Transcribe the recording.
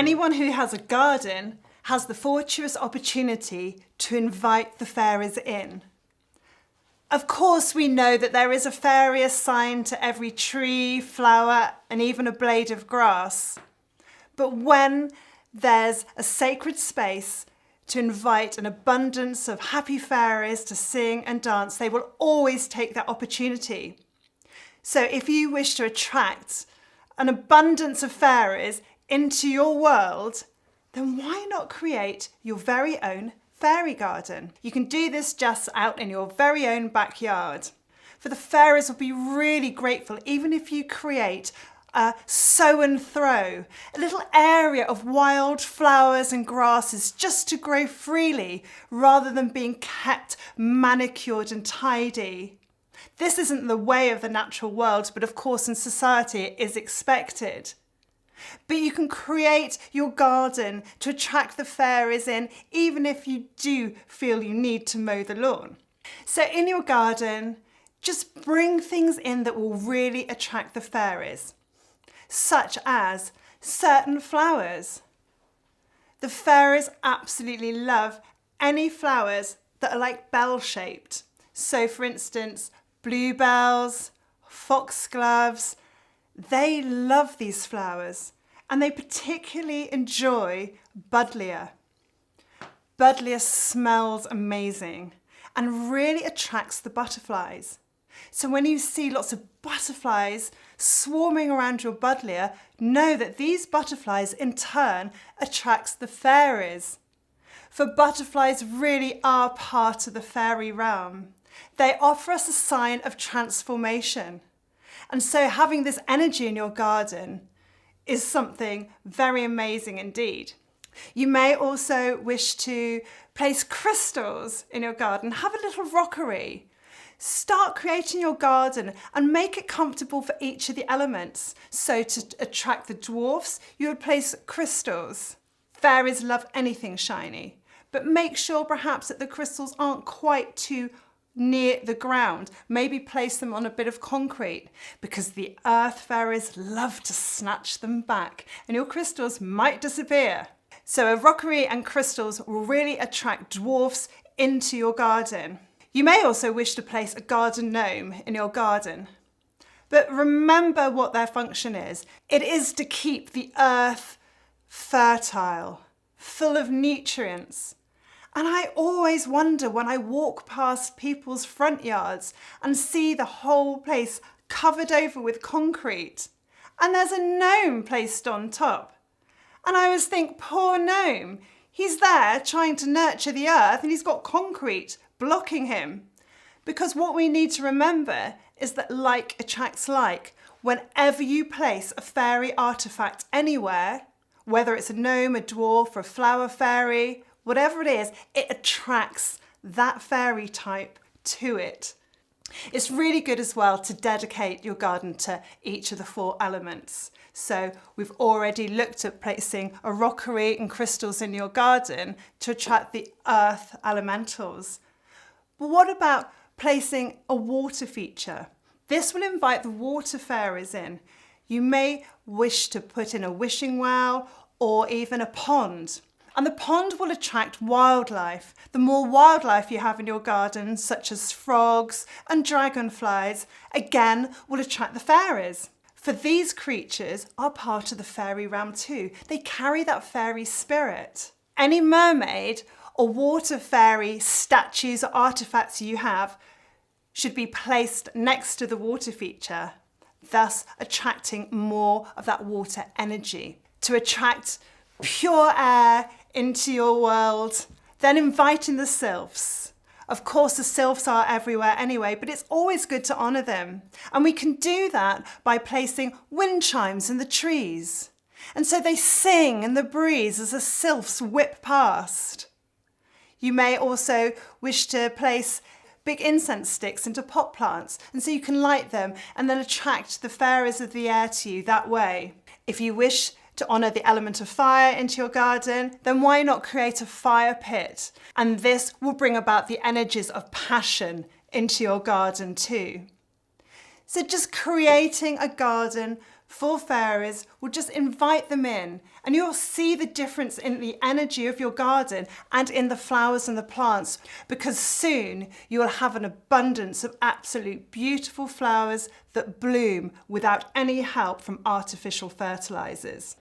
Anyone who has a garden has the fortuitous opportunity to invite the fairies in. Of course, we know that there is a fairy assigned to every tree, flower, and even a blade of grass. But when there's a sacred space to invite an abundance of happy fairies to sing and dance, they will always take that opportunity. So if you wish to attract an abundance of fairies into your world, then why not create your very own fairy garden? You can do this just out in your very own backyard. For the fairies will be really grateful even if you create a sow and throw, a little area of wild flowers and grasses just to grow freely rather than being kept manicured and tidy. This isn't the way of the natural world, but of course in society it is expected. But you can create your garden to attract the fairies in, even if you do feel you need to mow the lawn. So in your garden, just bring things in that will really attract the fairies, such as certain flowers. The fairies absolutely love any flowers that are like bell-shaped. So for instance, bluebells, foxgloves, they love these flowers, and they particularly enjoy buddleia. Buddleia smells amazing and really attracts the butterflies. So when you see lots of butterflies swarming around your buddleia, know that these butterflies in turn attracts the fairies. For butterflies really are part of the fairy realm. They offer us a sign of transformation. And so having this energy in your garden is something very amazing indeed. You may also wish to place crystals in your garden. Have a little rockery. Start creating your garden and make it comfortable for each of the elements. So to attract the dwarfs, you would place crystals. Fairies love anything shiny, but make sure perhaps that the crystals aren't quite too near the ground. Maybe place them on a bit of concrete because the earth fairies love to snatch them back and your crystals might disappear. So a rockery and crystals will really attract dwarfs into your garden. You may also wish to place a garden gnome in your garden. But remember what their function is. It is to keep the earth fertile, full of nutrients. And I always wonder when I walk past people's front yards and see the whole place covered over with concrete and there's a gnome placed on top. And I always think, poor gnome, he's there trying to nurture the earth and he's got concrete blocking him. Because what we need to remember is that like attracts like. Whenever you place a fairy artifact anywhere, whether it's a gnome, a dwarf, or a flower fairy, whatever it is, it attracts that fairy type to it. It's really good as well to dedicate your garden to each of the 4 elements. So we've already looked at placing a rockery and crystals in your garden to attract the earth elementals. But what about placing a water feature? This will invite the water fairies in. You may wish to put in a wishing well or even a pond. And the pond will attract wildlife. The more wildlife you have in your garden, such as frogs and dragonflies, again will attract the fairies. For these creatures are part of the fairy realm too. They carry that fairy spirit. Any mermaid or water fairy statues or artifacts you have should be placed next to the water feature, thus attracting more of that water energy. To attract pure air into your world, then inviting the sylphs. Of course, the sylphs are everywhere anyway, but it's always good to honour them. And we can do that by placing wind chimes in the trees. And so they sing in the breeze as the sylphs whip past. You may also wish to place big incense sticks into pot plants, and so you can light them and then attract the fairies of the air to you that way. If you wish to honour the element of fire into your garden, then why not create a fire pit? And this will bring about the energies of passion into your garden too. So just creating a garden for fairies will just invite them in And you'll see the difference in the energy of your garden and in the flowers and the plants, because soon you will have an abundance of absolute beautiful flowers that bloom without any help from artificial fertilizers.